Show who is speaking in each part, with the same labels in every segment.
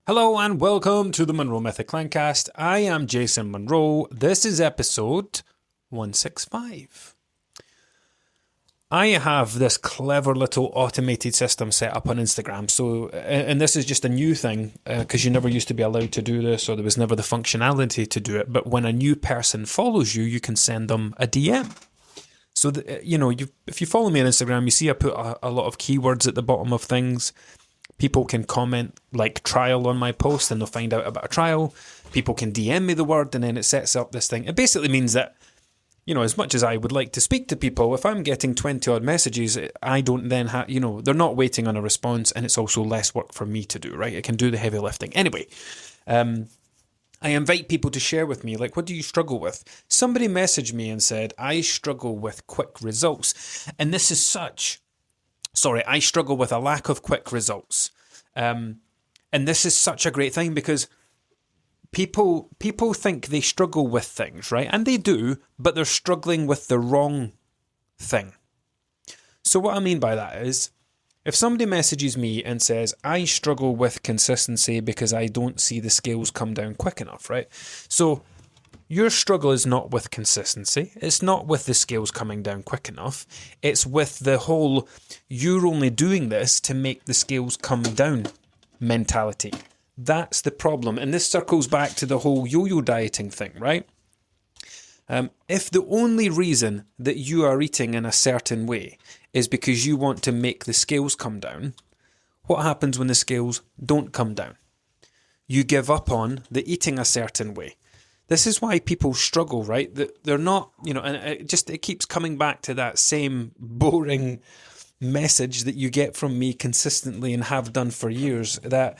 Speaker 1: Hello and welcome to the Monroe Mythic Clancast. I am Jason Monroe. This is episode 165. I have this clever little automated system set up on Instagram. And this is just a new thing because you never used to be allowed to do this, or there was never the functionality to do it. But when a new person follows you, you can send them a DM. So, if you follow me on Instagram, you see I put a lot of keywords at the bottom of things. People can comment like trial on my post and they'll find out about a trial. People can DM me the word and then it sets up this thing. It basically means that, as much as I would like to speak to people, if I'm getting 20 odd messages, I don't then have, they're not waiting on a response, and it's also less work for me to do, right? I can do the heavy lifting. Anyway, I invite people to share with me, like, what do you struggle with? Somebody messaged me and said, I struggle with quick results. And this is I struggle with a lack of quick results. And this is such a great thing because people think they struggle with things, right? And they do, but they're struggling with the wrong thing. So what I mean by that is, if somebody messages me and says, I struggle with consistency because I don't see the scales come down quick enough, right? So your struggle is not with consistency. It's not with the scales coming down quick enough. It's with the whole, you're only doing this to make the scales come down mentality. That's the problem. And this circles back to the whole yo-yo dieting thing, right? If the only reason that you are eating in a certain way is because you want to make the scales come down, what happens when the scales don't come down? You give up on the eating a certain way. This is why people struggle, right? That they're not, and it keeps coming back to that same boring message that you get from me consistently and have done for years, that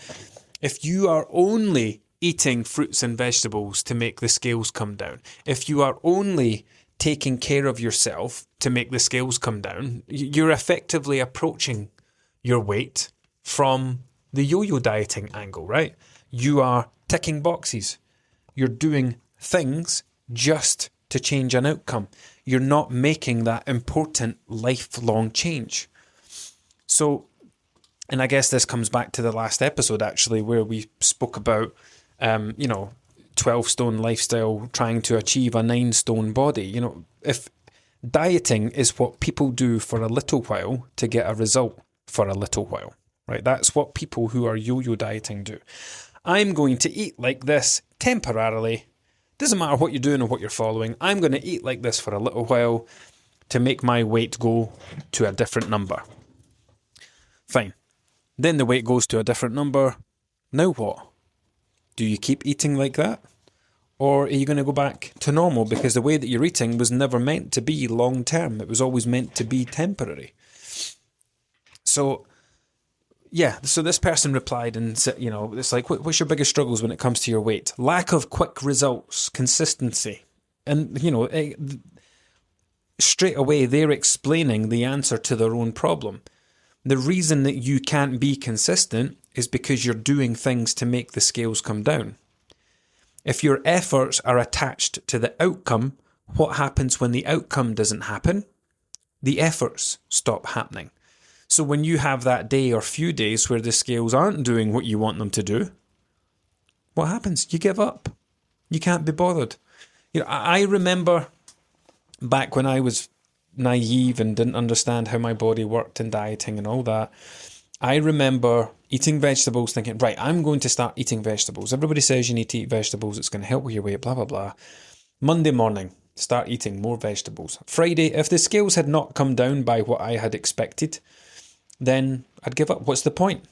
Speaker 1: if you are only eating fruits and vegetables to make the scales come down, if you are only taking care of yourself to make the scales come down, you're effectively approaching your weight from the yo-yo dieting angle, right? You are ticking boxes. You're doing things just to change an outcome. You're not making that important lifelong change. So, and I guess this comes back to the last episode actually, where we spoke about, 12 stone lifestyle trying to achieve a 9 stone body. If dieting is what people do for a little while to get a result for a little while, right? That's what people who are yo-yo dieting do. I'm going to eat like this temporarily. Doesn't matter what you're doing or what you're following. I'm going to eat like this for a little while to make my weight go to a different number. Fine. Then the weight goes to a different number. Now what? Do you keep eating like that? Or are you going to go back to normal because the way that you're eating was never meant to be long term? It was always meant to be temporary. So this person replied and said, it's like, what's your biggest struggles when it comes to your weight? Lack of quick results, consistency. And, straight away they're explaining the answer to their own problem. The reason that you can't be consistent is because you're doing things to make the scales come down. If your efforts are attached to the outcome, what happens when the outcome doesn't happen? The efforts stop happening. So when you have that day or few days where the scales aren't doing what you want them to do, what happens? You give up. You can't be bothered. I remember back when I was naive and didn't understand how my body worked and dieting and all that. I remember eating vegetables thinking, right, I'm going to start eating vegetables. Everybody says you need to eat vegetables. It's going to help with your weight, blah, blah, blah. Monday morning, start eating more vegetables. Friday, if the scales had not come down by what I had expected, then I'd give up. What's the point?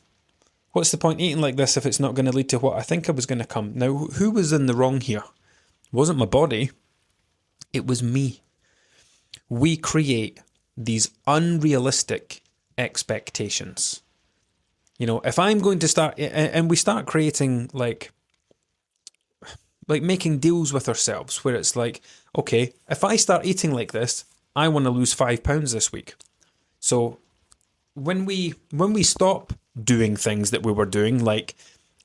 Speaker 1: What's the point eating like this if it's not going to lead to what I think I was going to come? Now, who was in the wrong here? It wasn't my body. It was me. We create these unrealistic expectations. If I'm going to start, and we start creating like making deals with ourselves where it's like, okay, if I start eating like this, I want to lose 5 pounds this week. So when we stop doing things that we were doing, like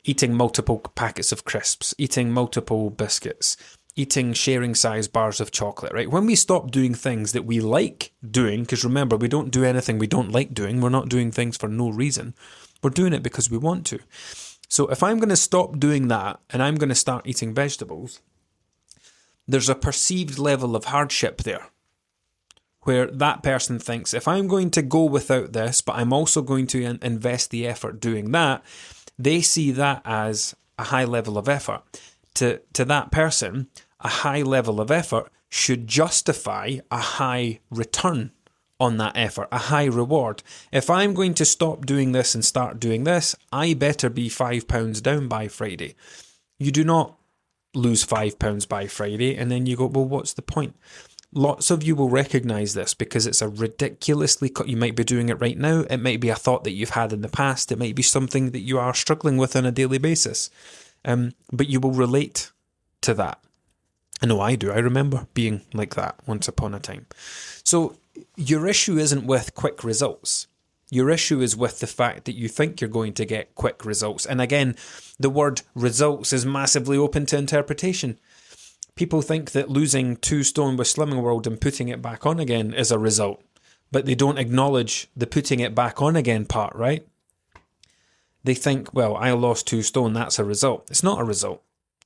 Speaker 1: eating multiple packets of crisps, eating multiple biscuits, eating sharing size bars of chocolate, right? When we stop doing things that we like doing, because remember, we don't do anything we don't like doing. We're not doing things for no reason. We're doing it because we want to. So if I'm going to stop doing that and I'm going to start eating vegetables, there's a perceived level of hardship there where that person thinks, if I'm going to go without this, but I'm also going to invest the effort doing that, they see that as a high level of effort. To that person, a high level of effort should justify a high return on that effort, a high reward. If I'm going to stop doing this and start doing this, I better be £5 down by Friday. You do not lose £5 by Friday and then you go, well, what's the point? Lots of you will recognise this because it's a ridiculously, you might be doing it right now. It might be a thought that you've had in the past. It might be something that you are struggling with on a daily basis. But you will relate to that. I know I do. I remember being like that once upon a time. So your issue isn't with quick results. Your issue is with the fact that you think you're going to get quick results. And again, the word results is massively open to interpretation. People think that losing 2 stone with Slimming World and putting it back on again is a result. But they don't acknowledge the putting it back on again part, right? They think, well, I lost 2 stone, that's a result. It's not a result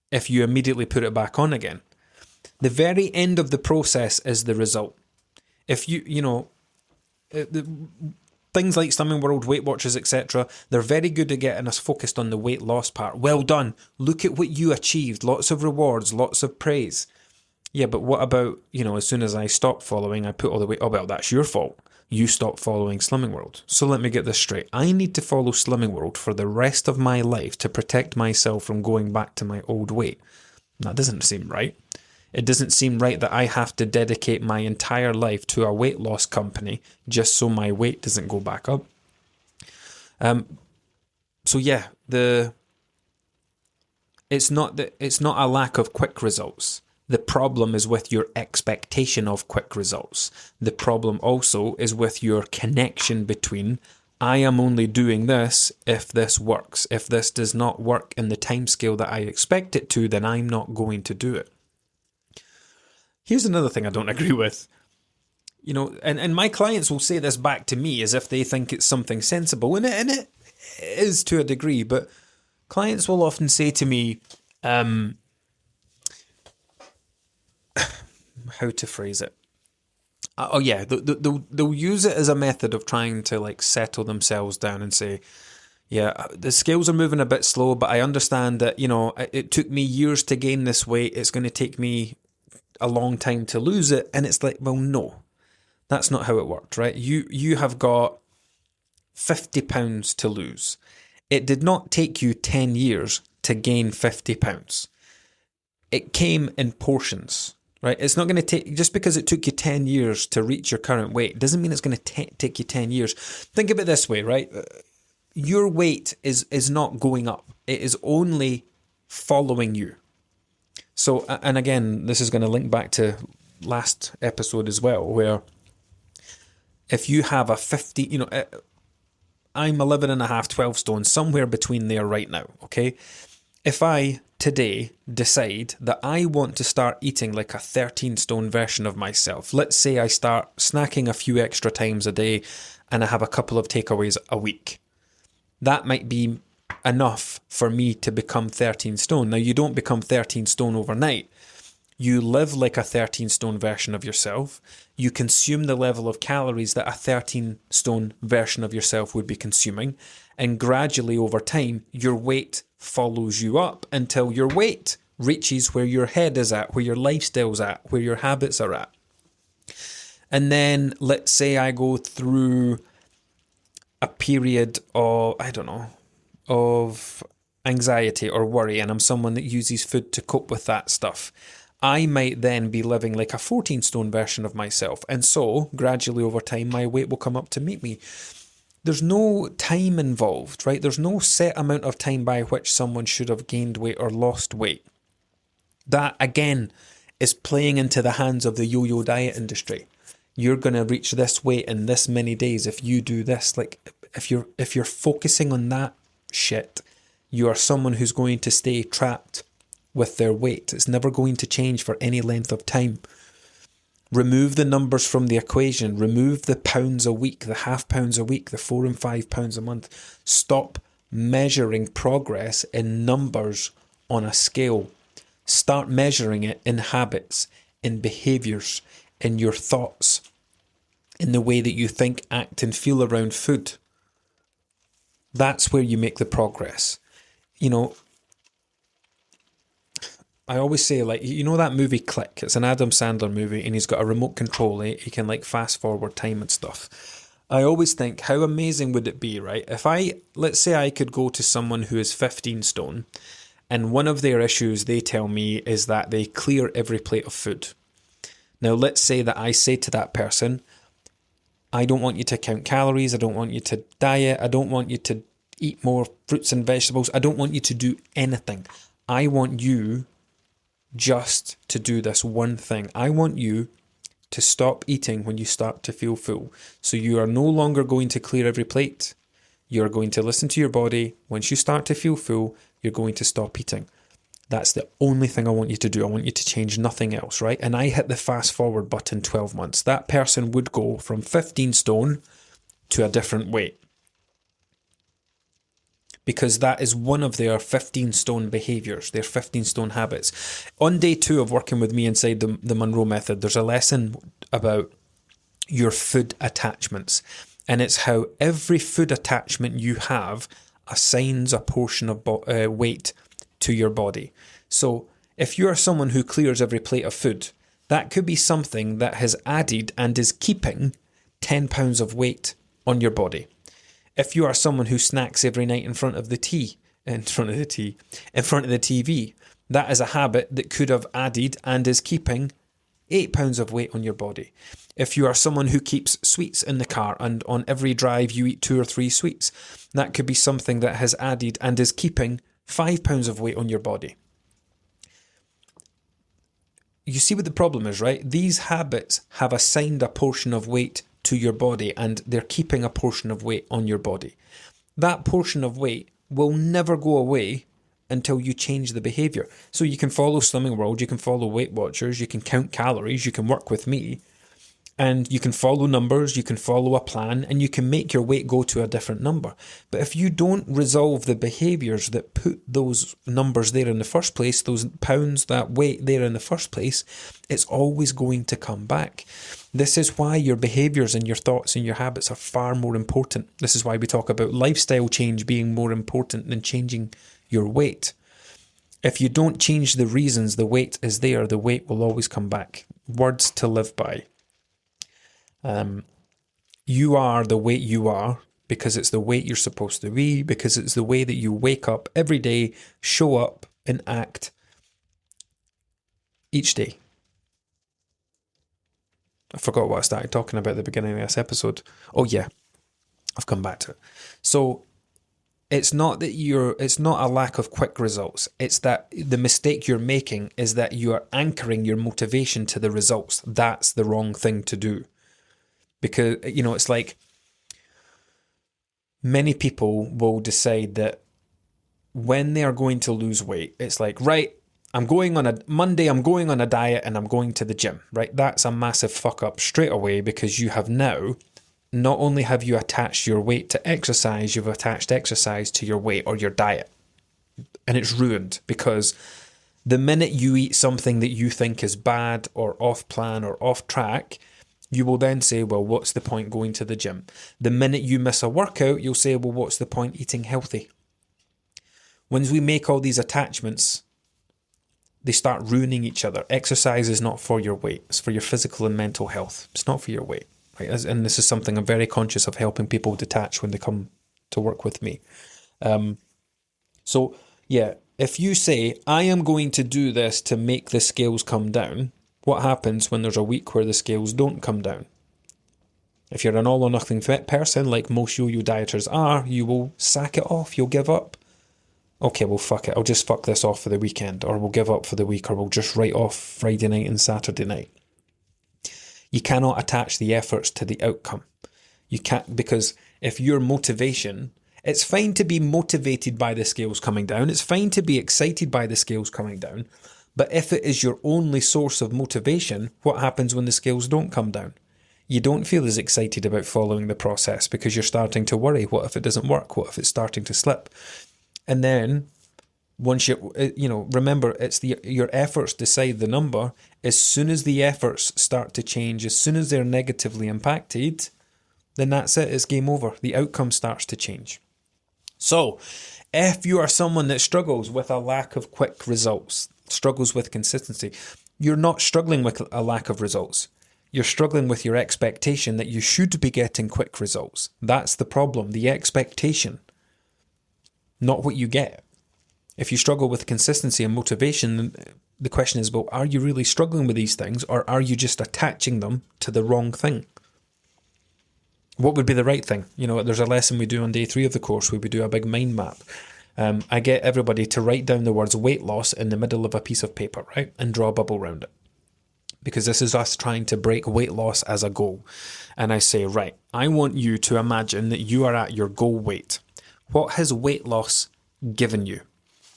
Speaker 1: if you immediately put it back on again. The very end of the process is the result. If things like Slimming World, Weight Watchers, etc., they're very good at getting us focused on the weight loss part. Well done. Look at what you achieved. Lots of rewards, lots of praise. Yeah, but what about, as soon as I stop following, I put all the weight, oh, well, that's your fault. You stopped following Slimming World. So let me get this straight. I need to follow Slimming World for the rest of my life to protect myself from going back to my old weight. That doesn't seem right. It doesn't seem right that I have to dedicate my entire life to a weight loss company just so my weight doesn't go back up. So yeah, it's not a lack of quick results. The problem is with your expectation of quick results. The problem also is with your connection between, I am only doing this if this works. If this does not work in the timescale that I expect it to, then I'm not going to do it. Here's another thing I don't agree with. And my clients will say this back to me as if they think it's something sensible, and it is to a degree, but clients will often say to me, how to phrase it? They'll use it as a method of trying to settle themselves down and say, yeah, the scales are moving a bit slow, but I understand that, it took me years to gain this weight. It's going to take me a long time to lose it. And it's like, well, no, that's not how it worked, right? You have got 50 pounds to lose. It did not take you 10 years to gain 50 pounds. It came in portions, right? It's not going to take, just because it took you 10 years to reach your current weight, doesn't mean it's going to take you 10 years. Think of it this way, right? Your weight is not going up. It is only following you. So, and again, this is going to link back to last episode as well, where if you have a 50, I'm 11 and a half, 12 stone, somewhere between there right now, okay? If I today decide that I want to start eating like a 13 stone version of myself, let's say I start snacking a few extra times a day and I have a couple of takeaways a week, that might be enough for me to become 13 stone. Now, you don't become 13 stone overnight. You live like a 13 stone version of yourself. You consume the level of calories that a 13 stone version of yourself would be consuming. And gradually over time, your weight follows you up until your weight reaches where your head is at, where your lifestyle's at, where your habits are at. And then let's say I go through a period of anxiety or worry, and I'm someone that uses food to cope with that stuff. I might then be living like a 14 stone version of myself. And so gradually over time, my weight will come up to meet me. There's no time involved, right? There's no set amount of time by which someone should have gained weight or lost weight. That, again, is playing into the hands of the yo-yo diet industry. You're going to reach this weight in this many days if you do this. If you're focusing on that shit, you are someone who's going to stay trapped with their weight. It's never going to change for any length of time. Remove the numbers from the equation. Remove the pounds a week, the half pounds a week, the 4 and 5 pounds a month. Stop measuring progress in numbers on a scale. Start measuring it in habits, in behaviours, in your thoughts, in the way that you think, act and feel around food. That's where you make the progress. You know, I always say, like, you know that movie Click? It's an Adam Sandler movie and he's got a remote control. He can like fast forward time and stuff. I always think, how amazing would it be, right? If let's say I could go to someone who is 15 stone and one of their issues, they tell me, is that they clear every plate of food. Now, let's say that I say to that person, I don't want you to count calories. I don't want you to diet. I don't want you to eat more fruits and vegetables. I don't want you to do anything. I want you just to do this one thing. I want you to stop eating when you start to feel full. So you are no longer going to clear every plate. You're going to listen to your body. Once you start to feel full, you're going to stop eating. That's the only thing I want you to do. I want you to change nothing else, right? And I hit the fast forward button 12 months. That person would go from 15 stone to a different weight. Because that is one of their 15 stone behaviours, their 15 stone habits. On day 2 of working with me inside the Monroe Method, there's a lesson about your food attachments. And it's how every food attachment you have assigns a portion of weight to your body. So if you're someone who clears every plate of food, that could be something that has added and is keeping 10 pounds of weight on your body. If you are someone who snacks every night in front of the TV, that is a habit that could have added and is keeping 8 pounds of weight on your body. If you are someone who keeps sweets in the car and on every drive you eat 2 or 3 sweets, that could be something that has added and is keeping 5 pounds of weight on your body. You see what the problem is, right? These habits have assigned a portion of weight to your body and they're keeping a portion of weight on your body. That portion of weight will never go away until you change the behaviour. So you can follow Slimming World, you can follow Weight Watchers, you can count calories, you can work with me, and you can follow numbers, you can follow a plan, and you can make your weight go to a different number. But if you don't resolve the behaviours that put those numbers there in the first place, those pounds, that weight there in the first place, it's always going to come back. This is why your behaviours and your thoughts and your habits are far more important. This is why we talk about lifestyle change being more important than changing your weight. If you don't change the reasons the weight is there, the weight will always come back. Words to live by. You are the weight you are because it's the weight you're supposed to be, because it's the way that you wake up every day, show up and act each day. I forgot what I started talking about at the beginning of this episode. Oh yeah, I've come back to it. So it's not a lack of quick results. It's that the mistake you're making is that you are anchoring your motivation to the results. That's the wrong thing to do. Because, it's like many people will decide that when they are going to lose weight, it's like, right, Monday I'm going on a diet and I'm going to the gym, right? That's a massive fuck up straight away because you have now, not only have you attached your weight to exercise, you've attached exercise to your weight or your diet. And it's ruined because the minute you eat something that you think is bad or off plan or off track, you will then say, well, what's the point going to the gym? The minute you miss a workout, you'll say, well, what's the point eating healthy? Once we make all these attachments, they start ruining each other. Exercise is not for your weight. It's for your physical and mental health. It's not for your weight. Right? And this is something I'm very conscious of helping people detach when they come to work with me. So, yeah, if you say, I am going to do this to make the scales come down, what happens when there's a week where the scales don't come down? If you're an all or nothing person, like most yo-yo dieters are, you will sack it off, you'll give up. Okay, well, fuck it, I'll just fuck this off for the weekend, or we'll give up for the week, or we'll just write off Friday night and Saturday night. You cannot attach the efforts to the outcome. You can't, because if your motivation, it's fine to be motivated by the scales coming down, it's fine to be excited by the scales coming down, but if it is your only source of motivation, what happens when the scales don't come down? you don't feel as excited about following the process because you're starting to worry. What if it doesn't work? What if it's starting to slip? And then once remember, it's your efforts decide the number. As soon as the efforts start to change, as soon as they're negatively impacted, then that's it. It's game over. The outcome starts to change. So if you are someone that struggles with a lack of quick results, struggles with consistency, you're not struggling with a lack of results. You're struggling with your expectation that you should be getting quick results. That's the problem, the expectation, not what you get. If you struggle with consistency and motivation, the question is, well, are you really struggling with these things, or are you just attaching them to the wrong thing? What would be the right thing? There's a lesson we do on day 3 of the course where we do a big mind map. I get everybody to write down the words weight loss in the middle of a piece of paper, right? And draw a bubble around it. Because this is us trying to break weight loss as a goal. And I say, right, I want you to imagine that you are at your goal weight. What has weight loss given you?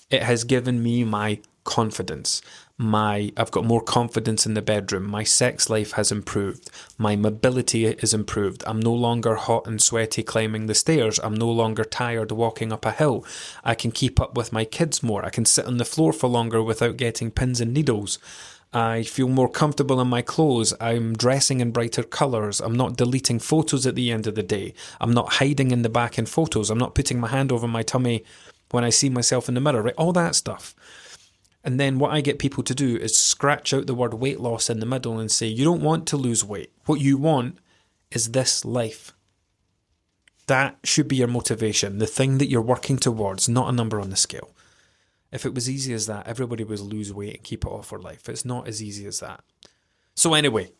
Speaker 1: It has given me my confidence. I've got more confidence in the bedroom. My sex life has improved. My mobility is improved. I'm no longer hot and sweaty climbing the stairs. I'm no longer tired walking up a hill. I can keep up with my kids more. I can sit on the floor for longer without getting pins and needles. I feel more comfortable in my clothes. I'm dressing in brighter colours. I'm not deleting photos at the end of the day. I'm not hiding in the back in photos. I'm not putting my hand over my tummy when I see myself in the mirror, right? All that stuff. And then what I get people to do is scratch out the word weight loss in the middle and say, you don't want to lose weight. What you want is this life. That should be your motivation, the thing that you're working towards, not a number on the scale. If it was easy as that, everybody would lose weight and keep it off for life. It's not as easy as that. So anyway,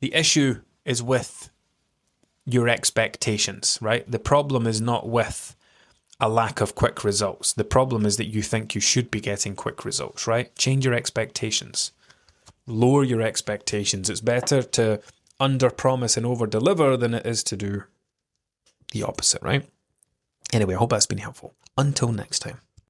Speaker 1: the issue is with your expectations, right? The problem is not with a lack of quick results. The problem is that you think you should be getting quick results, right? Change your expectations. Lower your expectations. It's better to under-promise and over-deliver than it is to do the opposite, right? Anyway, I hope that's been helpful. Until next time.